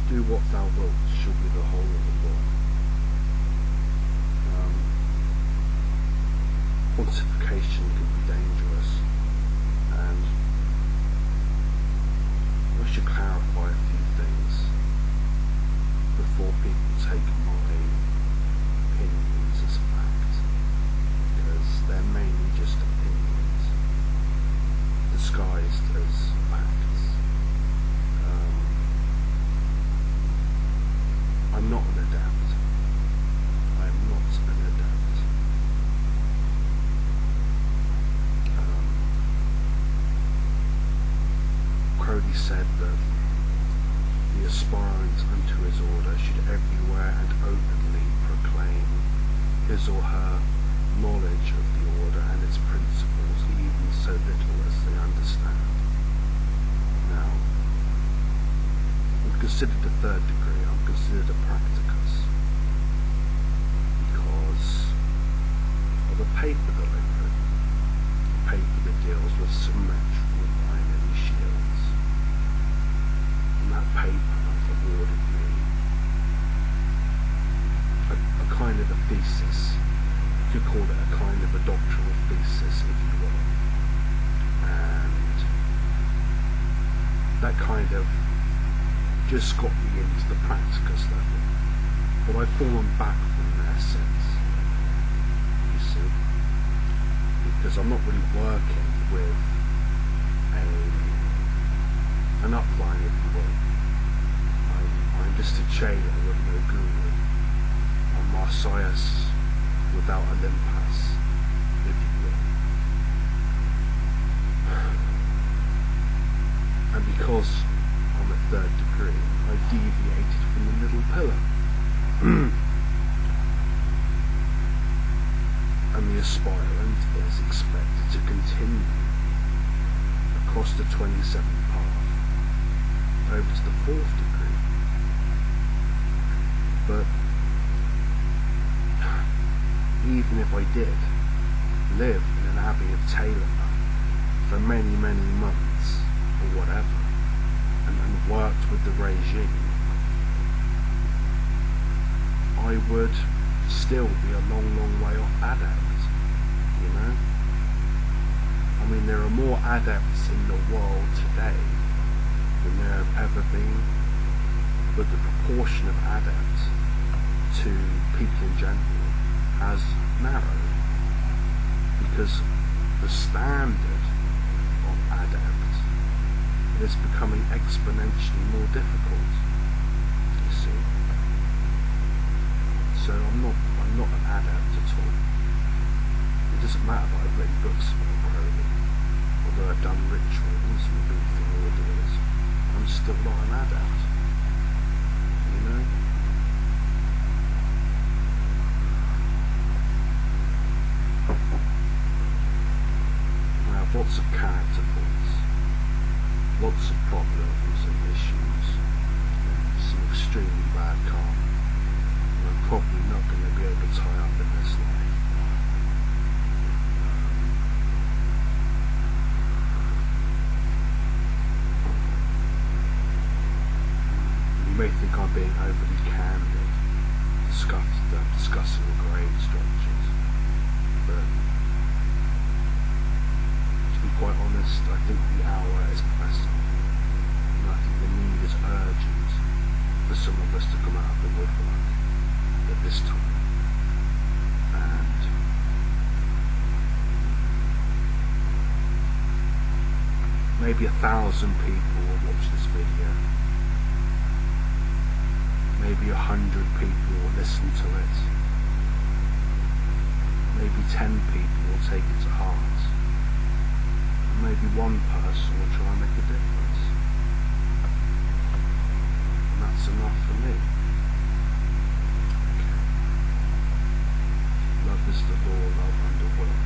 Do what thou wilt shall be the whole of the law. Quantification can be dangerous, and I should clarify a few things before people take my opinions as fact, because they're mainly just opinions disguised as facts. I'm not an adept. I am not an adept. Crowley said that the aspirant unto his order should everywhere and openly proclaim his or her knowledge of the order and its principles, even so little as they understand. Now, I'm considered a third degree. I'm considered a practicus because of a paper that I wrote, a paper that deals with symmetry and binary shields. And that paper awarded me a kind of a thesis. You could call it a kind of a doctoral thesis, if you will. And that kind of just got me into the practicus level, but I've fallen back from there since, you see, because I'm not really working with an upline, if you will. I'm just a Chela with no guru. I'm Marsyas without Olympus, if you will. And because I'm a third degree, I deviated from the middle pillar. And the aspirant is expected to continue across the 27th path over to the 4th degree. But even if I did live in an abbey of Taylor for many, many months or whatever, and worked with the regime, I would still be a long, long way off adept, you know? I mean, there are more adepts in the world today than there have ever been, but the proportion of adepts to people in general has narrowed, because the standard of adept is becoming exponentially more difficult, you see. So I'm not an adept at all. It doesn't matter that I've written books about Crowley, although I've done rituals and rebirthing orders, I'm still not an adept, you know. I have lots of character faults, lots of problems and issues, and some extremely bad karma, and I'm probably not going to be able to tie up in this life. You may think I'm being overly candid, discussing grade structures, but to be quite honest, I think the hour is pressing, and I think the need is urgent for some of us to come out of the woodwork at this time. And maybe 1,000 people will watch this video. Maybe 100 people will listen to it. Maybe 10 people will take it to heart. And maybe one person will try and make a difference. And that's enough for me. Okay. Love is the law, love under will.